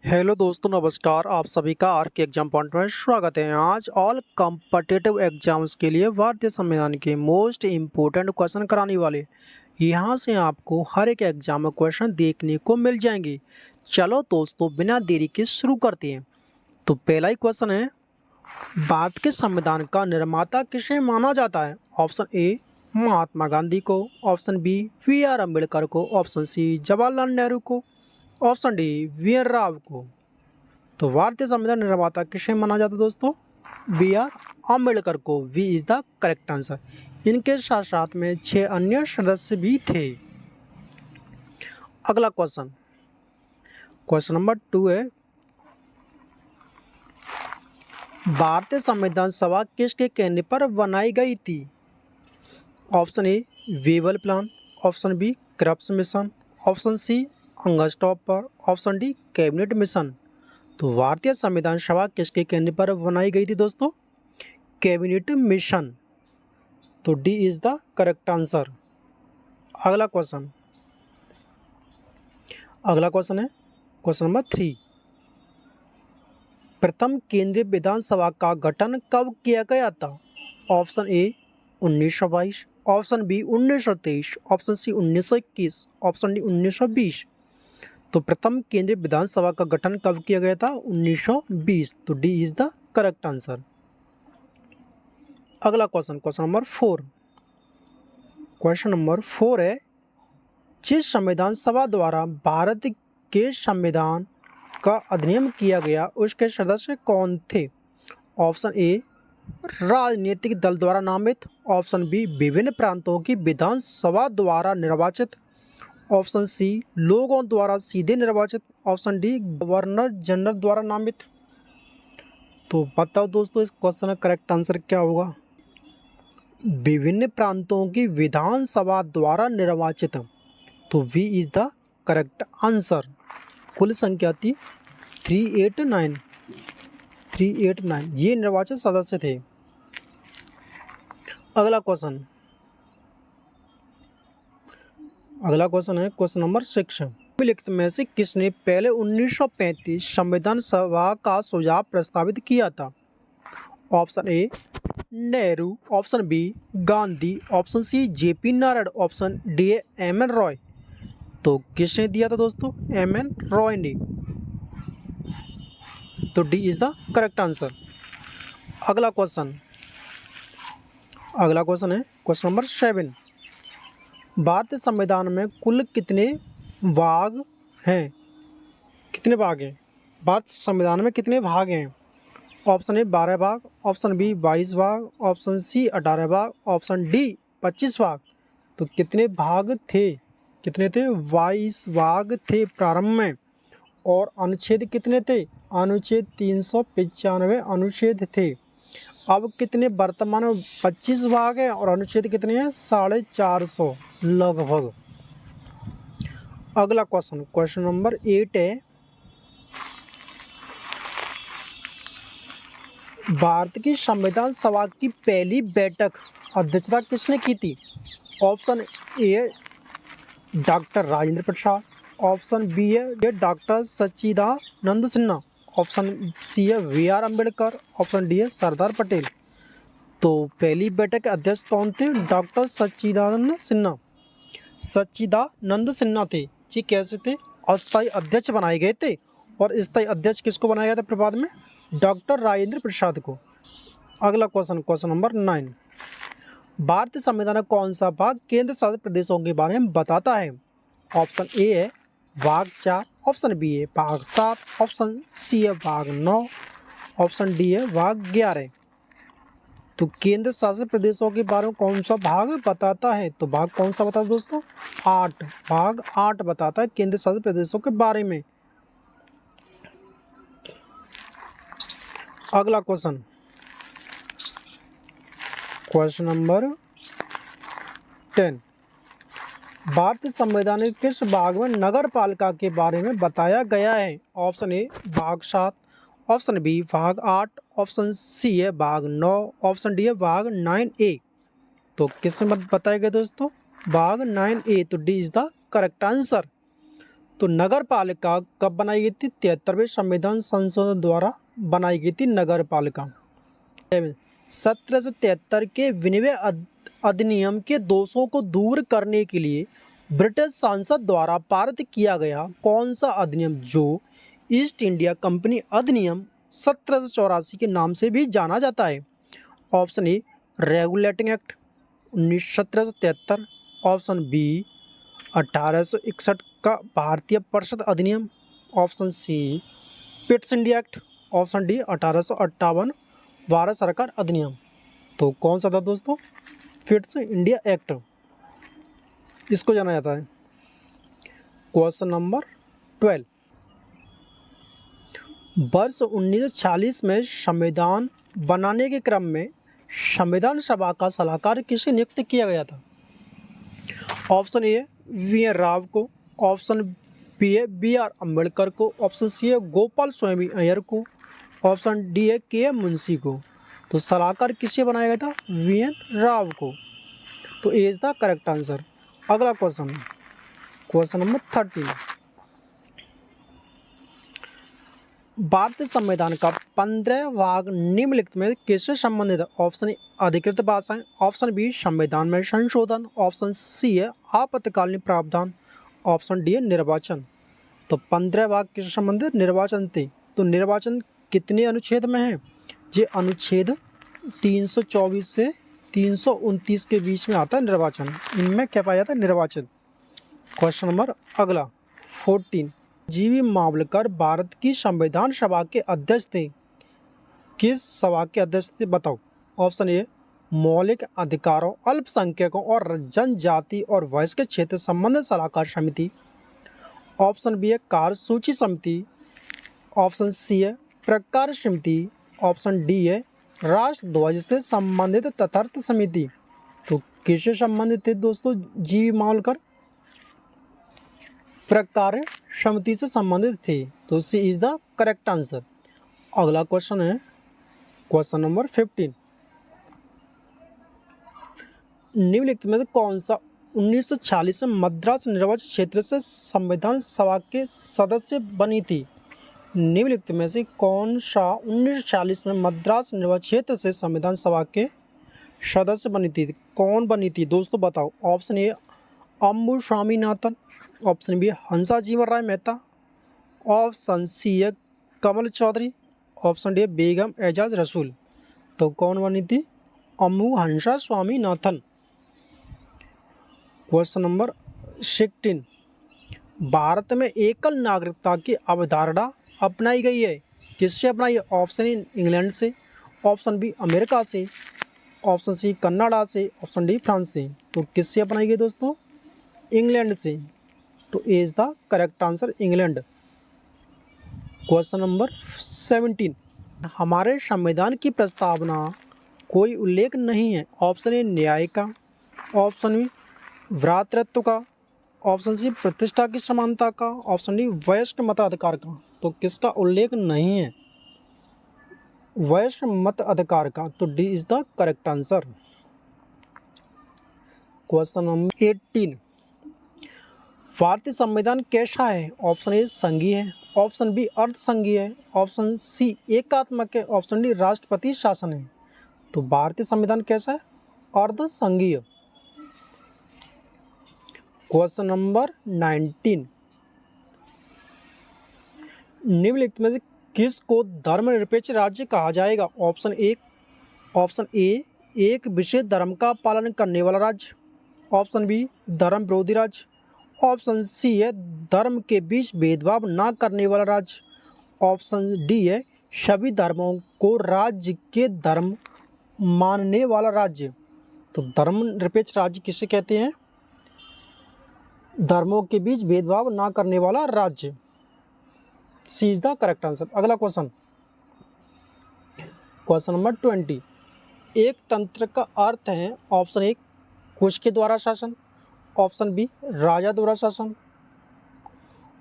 Hello दोस्तों, नमस्कार। आप सभी का आर के एग्जाम पॉइंट में स्वागत है। आज ऑल कॉम्पिटिटिव एग्जाम्स के लिए भारतीय संविधान के मोस्ट इम्पोर्टेंट क्वेश्चन कराने वाले यहां से आपको हर एक एग्जाम में क्वेश्चन देखने को मिल जाएंगे। चलो दोस्तों, बिना देरी के शुरू करते हैं। तो पहला ही क्वेश्चन है, भारत के संविधान का निर्माता किसे माना जाता है? ऑप्शन ए महात्मा गांधी को, ऑप्शन बी वी.आर. अम्बेडकर को, ऑप्शन सी जवाहरलाल नेहरू को, ऑप्शन डी वी.एन. राव को। तो भारतीय संविधान निर्माता किसे माना जाता है दोस्तों? बी.आर. अम्बेडकर को। B is the correct answer. इनके साथ साथ में 6 अन्य सदस्य भी थे। अगला क्वेश्चन, क्वेश्चन नंबर 2 है, भारतीय संविधान सभा किसके कहने पर बनाई गई थी? Option A Wavell plan, option B Cripps mission, option C August पर, ऑप्शन डी कैबिनेट मिशन। तो भारतीय संविधान सभा किसके कहने पर बनाई गई थी दोस्तों? Cabinet mission. तो D is the correct answer. अगला क्वेश्चन है क्वेश्चन नंबर 3, प्रथम केंद्रीय विधानसभा का गठन कब किया गया था? Option A 1922, option B 1923, option C 1921, option D 1920। तो प्रथम केंद्रीय विधानसभा का गठन कब किया गया था? 1920। तो D is the correct answer. अगला क्वेश्चन, क्वेश्चन नंबर 4 है, जिस संविधान सभा द्वारा भारत के संविधान का अधिनियम किया गया उसके सदस्य कौन थे? ऑप्शन ए राजनीतिक दल द्वारा नामित, ऑप्शन बी विभिन्न प्रांतों की विधानसभा द्वारा निर्वाचित, ऑप्शन सी लोगों द्वारा सीधे निर्वाचित, ऑप्शन डी गवर्नर जनरल द्वारा नामित। तो बताओ दोस्तों, इस क्वेश्चन का करेक्ट आंसर क्या होगा? विभिन्न प्रांतों की विधानसभा द्वारा निर्वाचित। तो B is the correct answer. कुल संख्या थी 389 ये निर्वाचित सदस्य थे। अगला क्वेश्चन है क्वेश्चन नंबर 6, निम्नलिखित में से किसने पहले 1935 संविधान सभा का सुझाव प्रस्तावित किया था? Option A Nehru, option B Gandhi, option C JP Naidu, option D M N. Roy. तो किसने दिया था दोस्तों? एम.एन. रॉय ने। तो D is the correct answer. अगला क्वेश्चन है क्वेश्चन नंबर 7, भारतीय संविधान में कुल कितने भाग हैं? भारतीय संविधान में कितने भाग हैं? ऑप्शन ए 12 भाग, ऑप्शन बी 22 भाग, ऑप्शन सी 18 भाग, ऑप्शन डी 25 भाग। तो कितने भाग थे? 22 भाग थे प्रारंभ में। और अनुच्छेद कितने थे? अनुच्छेद 395 अनुच्छेद थे। अब कितने वर्तमान में 25 भाग हैं और अनुच्छेद कितने हैं? 450 लगभग। अगला क्वेश्चन नंबर 8 है, भारत की संविधान सभा की पहली बैठक अध्यक्षता किसने की थी? Option A doctor Rajendra Prasad, option B है doctor Sachchidanand Sinha, option C है वी.आर. अम्बेडकर, ऑप्शन डी है सरदार पटेल। तो पहली बैठक के अध्यक्ष कौन थे? डॉक्टर सच्चिदानंद सिन्हा थे। जी कैसे थे? अस्थायी अध्यक्ष बनाए गए थे। और स्थायी अध्यक्ष किसको बनाया गया था फिर बाद में? डॉक्टर राजेंद्र प्रसाद को। अगला क्वेश्चन नंबर 9, भारतीय संविधान का कौन सा भाग केंद्र शासित प्रदेशों के बारे में बताता है? ऑप्शन ए है भाग 4, ऑप्शन बी है भाग 7, ऑप्शन सी है भाग 9, ऑप्शन डी है भाग 11। तो केंद्र शासित प्रदेशों के बारे में कौन सा भाग बताता है? तो भाग कौन सा बताता है दोस्तों? 8। भाग 8 बताता है केंद्र शासित प्रदेशों के बारे में। अगला क्वेश्चन नंबर 10, भारतीय संविधान के किस भाग में नगर पालिका के बारे में बताया गया है? ऑप्शन ए भाग 7, ऑप्शन बी भाग 8, ऑप्शन सी है भाग 9, ऑप्शन डी है भाग 9A। तो किसमें बताया गया दोस्तों? भाग 9A। तो D is the correct answer. तो नगर पालिका कब बनाई गई थी? 73वें संविधान संशोधन द्वारा बनाई गई थी नगर पालिका। 1773 के विनिमय अधिनियम के दोषों को दूर करने के लिए ब्रिटिश संसद द्वारा पारित किया गया कौन सा अधिनियम, जो ईस्ट इंडिया कंपनी अधिनियम 1784 के नाम से भी जाना जाता है? Option A regulating act 1773, option B 1861 का भारतीय परिषद अधिनियम, option C Pitts India act, option D 1858 Bharat सरकार अधिनियम। तो कौन सा था दोस्तों? पिट्स इंडिया एक्ट, इसको जाना जाता है। क्वेश्चन नंबर 12, वर्ष 1946 में संविधान बनाने के क्रम में संविधान सभा का सलाहकार किसे नियुक्त किया गया था? ऑप्शन ए वी.एन. राव को, ऑप्शन बी है बी.आर. अम्बेडकर को, ऑप्शन सी है गोपाल स्वामी अय्यर को, ऑप्शन डी है के.एम. मुंशी को। तो सलाहकार किसे बनाया गया था? वी.एन. राव को। तो A is the correct answer. अगला क्वेश्चन, क्वेश्चन नंबर 13, भारतीय संविधान का 15 भाग निम्नलिखित में किससे संबंधित है? ऑप्शन ए अधिकृत भाषाएं, ऑप्शन बी संविधान में संशोधन, ऑप्शन सी है आपातकालीन प्रावधान, ऑप्शन डी है निर्वाचन। तो 15 भाग किससे संबंधित? निर्वाचन थे। तो निर्वाचन कितने अनुच्छेद में है? ये अनुच्छेद 324 से 329 के बीच में आता है निर्वाचन। इनमें क्या पाया जाता है? निर्वाचन। क्वेश्चन नंबर अगला 14, जी.वी. मावलकर भारत की संविधान सभा के अध्यक्ष थे। किस सभा के अध्यक्ष थे बताओ? ऑप्शन ए मौलिक अधिकारों, अल्पसंख्यकों और जनजाति और वयस्क क्षेत्र संबंधित सलाहकार समिति, ऑप्शन बी है कार्यसूची समिति, ऑप्शन सी है प्रकार समिति, ऑप्शन डी है राष्ट्रध्वज से संबंधित तथार्थ समिति। तो किससे संबंधित थे दोस्तों जी.वी. मावलकर? प्रकार समिति से संबंधित थे। तो C is the correct answer. अगला क्वेश्चन है क्वेश्चन नंबर 15, निम्नलिखित में कौन सा 1946 में मद्रास निर्वाचन क्षेत्र से संविधान सभा के सदस्य बनी थी? निम्नलिखित में से कौन सा 1946 में मद्रास निर्वाचन क्षेत्र से संविधान सभा के सदस्य बनी थी? कौन बनी थी दोस्तों बताओ? Option A Ammu Swaminathan, option B Hansa Jivan Rai Mehta, option C है कमल चौधरी, ऑप्शन डी बेगम एजाज रसूल। तो कौन बनी थी? अम्बु हंसा स्वामीनाथन। क्वेश्चन नंबर 16, भारत में एकल नागरिकता की अवधारणा अपनाई गई है। किससे अपनाई है? ऑप्शन ए इंग्लैंड से, ऑप्शन बी अमेरिका से, ऑप्शन सी कनाडा से, ऑप्शन डी फ्रांस से। तो किससे अपनाई गई दोस्तों? इंग्लैंड से। तो A is the correct answer, England. Question number 17, हमारे संविधान की प्रस्तावना कोई उल्लेख नहीं है। ऑप्शन ए न्याय का, ऑप्शन बी भ्रातृत्व का, ऑप्शन सी प्रतिष्ठा की समानता का, ऑप्शन डी वयस्क मताधिकार का। तो किसका उल्लेख नहीं है? वयस्क मत अधिकार का। तो D is the correct answer. Question number 18, भारतीय संविधान कैसा है? ऑप्शन ए संघीय है, ऑप्शन बी अर्ध संघीय है, ऑप्शन सी एकात्मक है, ऑप्शन डी राष्ट्रपति शासन है। तो भारतीय संविधान कैसा है? अर्ध संघीय। क्वेश्चन नंबर 19, निम्नलिखित में से किसको धर्मनिरपेक्ष राज्य कहा जाएगा? ऑप्शन ए एक विशेष धर्म का पालन करने वाला राज्य, ऑप्शन बी धर्म विरोधी राज्य, ऑप्शन सी है धर्म के बीच भेदभाव ना करने वाला राज्य, ऑप्शन डी है सभी धर्मों को राज्य के धर्म मानने वाला राज्य। तो धर्मनिरपेक्ष राज्य किसे कहते हैं? धर्मों के बीच भेदभाव ना करने वाला राज्य। सी इज द करेक्ट आंसर। अगला क्वेश्चन, क्वेश्चन नंबर 20, एक तंत्र का अर्थ है ऑप्शन ए कुश के द्वारा शासन, ऑप्शन बी राजा द्वारा शासन,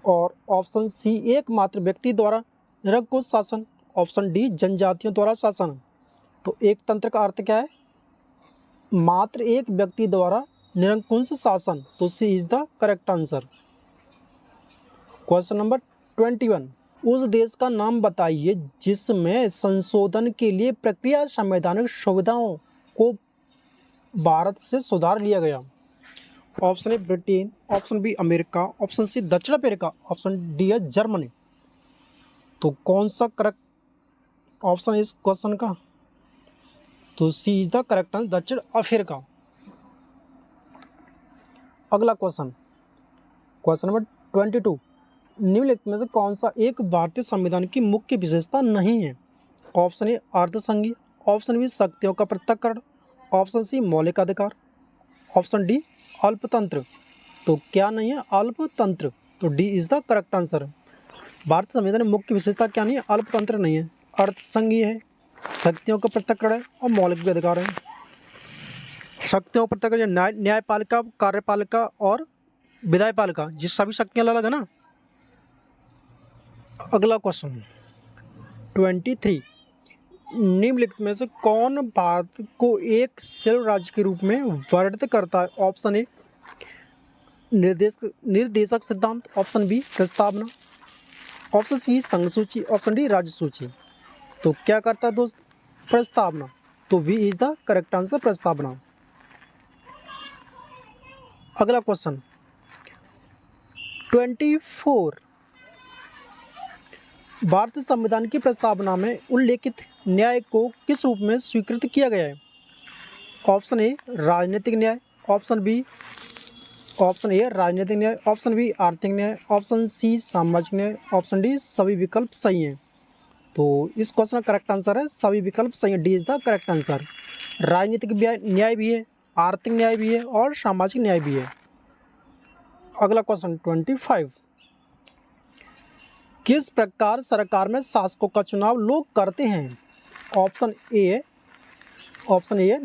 और ऑप्शन सी एकमात्र व्यक्ति द्वारा निरंकुश शासन, ऑप्शन डी जनजातियों द्वारा शासन। तो एक तंत्र का अर्थ क्या है? मात्र एक व्यक्ति द्वारा निरंकुश शासन। तो C is the correct answer. Question number 21, उस देश का नाम बताइए जिसमें संशोधन के लिए प्रक्रिया संवैधानिक सुविधाओं को भारत से सुधार लिया गया। Option A Britain, option B America, option C दक्षिण अफ्रीका, ऑप्शन डी है जर्मनी। तो कौन सा करेक्ट ऑप्शन है इस क्वेश्चन का? तो C is the correct answer, दक्षिण अफ्रीका। अगला क्वेश्चन, क्वेश्चन नंबर 22, निम्नलिखित में से कौन सा एक भारतीय संविधान की मुख्य विशेषता नहीं है? ऑप्शन ए अर्धसंघीय, ऑप्शन बी शक्तियों का पृथक्करण, ऑप्शन सी मौलिक अधिकार, ऑप्शन डी अल्पतंत्र। तो क्या नहीं है? अल्पतंत्र। तो D is the correct answer. भारतीय संविधान में मुख्य विशेषता क्या नहीं है? अल्पतंत्र नहीं है, अर्धसंघीय है, शक्तियों का पृथक्करण है और मौलिक भी अधिकार है। शक्तियों का पृथक्करण न्यायपालिका, कार्यपालिका और विधायपालिका, ये सभी शक्तियाँ अलग है ना। अगला क्वेश्चन 23, निम्नलिखित में से कौन भारत को एक सेल राज्य के रूप में वर्णित करता है? ऑप्शन ए निर्देशक सिद्धांत, ऑप्शन बी प्रस्तावना, ऑप्शन सी संघ सूची, ऑप्शन डी राज्य सूची। तो क्या करता है दोस्त? प्रस्तावना। तो B is the correct answer, प्रस्तावना। अगला क्वेश्चन 24, भारतीय संविधान की प्रस्तावना में उल्लेखित न्याय को किस रूप में स्वीकृत किया गया है? ऑप्शन ए राजनीतिक न्याय, ऑप्शन ए राजनीतिक न्याय, ऑप्शन बी आर्थिक न्याय, ऑप्शन सी सामाजिक न्याय, ऑप्शन डी सभी विकल्प सही हैं। तो इस क्वेश्चन का करेक्ट आंसर है सभी विकल्प सही है, D is the correct answer. राजनीतिक न्याय भी है, आर्थिक न्याय भी है और सामाजिक न्याय भी है। अगला क्वेश्चन 25, किस प्रकार सरकार में शासकों का चुनाव लोग करते हैं? ऑप्शन ए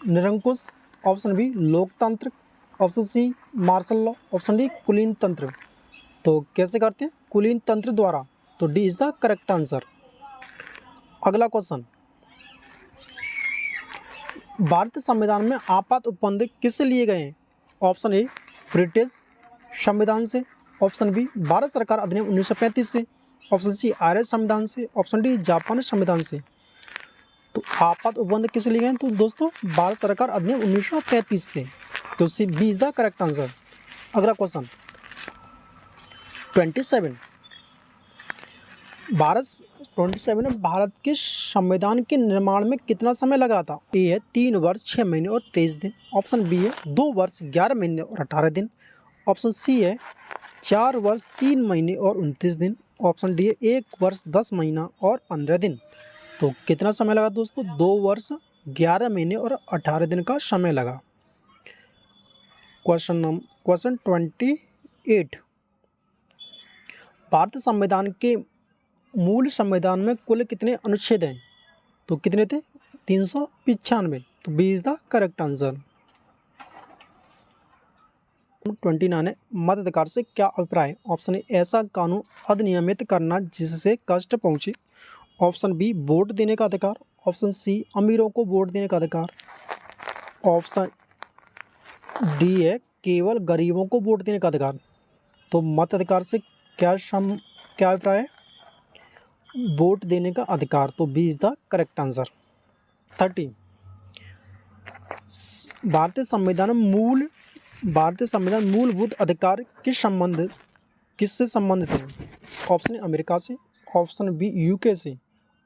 निरंकुश, ऑप्शन बी लोकतांत्रिक, option C martial law, option D कुलीन तंत्र। तो कैसे करते हैं? कुलीन तंत्र द्वारा। तो D is the correct answer. अगला क्वेश्चन, भारतीय संविधान में आपात उपबंध किससे लिए गए हैं? ऑप्शन ए ब्रिटिश संविधान से, ऑप्शन बी भारत सरकार अधिनियम 1935 से, ऑप्शन सी आर्य संविधान से, ऑप्शन डी जापानी संविधान से। तो आपात उपबंध किससे लिए गए हैं? तो दोस्तों भारत सरकार अधिनियम 1935 से। तो C B is the correct answer. अगला क्वेश्चन 27, भारत के संविधान के निर्माण में कितना समय लगा था? ए है 3 वर्ष 6 महीने और 23 दिन, ऑप्शन बी है 2 वर्ष 11 महीने और 18 दिन, ऑप्शन सी है 4 वर्ष 3 महीने और 29 दिन, ऑप्शन डी है 1 वर्ष 10 महीना और 15 दिन। तो कितना समय लगा दोस्तों? 2 वर्ष 11 महीने और 18 दिन का समय लगा। क्वेश्चन 28, भारतीय संविधान के मूल संविधान में कुल कितने अनुच्छेद हैं? तो कितने थे? 395। तो B is the correct answer. 29 है, मताधिकार से क्या अभिप्राय है? ऑप्शन ए ऐसा कानून अधिनियमित करना जिससे कष्ट पहुँचे, ऑप्शन बी वोट देने का अधिकार, ऑप्शन सी अमीरों को वोट देने का अधिकार, ऑप्शन डी है केवल गरीबों को वोट देने का अधिकार। तो मताधिकार से क्या अभिप्राय है? वोट देने का अधिकार। तो B is the correct answer. 30, भारतीय संविधान मूलभूत अधिकार किससे संबंधित है? ऑप्शन ए अमेरिका से, ऑप्शन बी यूके से,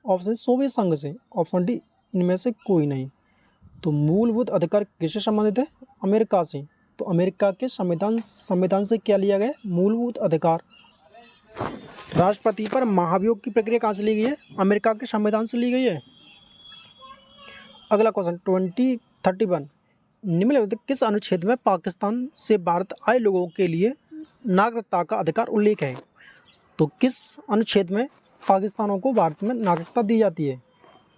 ऑप्शन सोवियत संघ से, ऑप्शन डी इनमें से कोई नहीं। तो मूलभूत अधिकार किससे संबंधित है? अमेरिका से। तो अमेरिका के संविधान से क्या लिया गया? मूलभूत अधिकार। राष्ट्रपति पर महाभियोग की प्रक्रिया कहाँ से ली गई है? अमेरिका के संविधान से ली गई है। अगला क्वेश्चन 31, निम्नलिखित किस अनुच्छेद में पाकिस्तान से भारत आए लोगों के लिए नागरिकता का अधिकार उल्लेख है? तो किस अनुच्छेद में पाकिस्तानों को भारत में नागरिकता दी जाती है?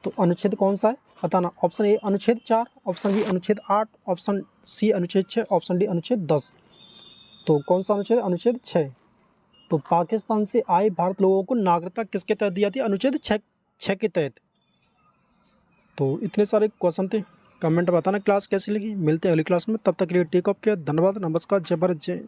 तो अनुच्छेद कौन सा है बताना। ऑप्शन ए अनुच्छेद 4, ऑप्शन बी अनुच्छेद 8, ऑप्शन सी अनुच्छेद 6, ऑप्शन डी अनुच्छेद 10। तो कौन सा अनुच्छेद? अनुच्छेद 6। तो पाकिस्तान से आए भारत लोगों को नागरिकता किसके तहत दी जाती है? अनुच्छेद 6 के तहत। तो इतने सारे क्वेश्चन थे। कमेंट बताना क्लास कैसी लगी। मिलते हैं अगली क्लास में, तब तक के लिए टेक ऑफ केयर। धन्यवाद, नमस्कार, जय भारत, जय।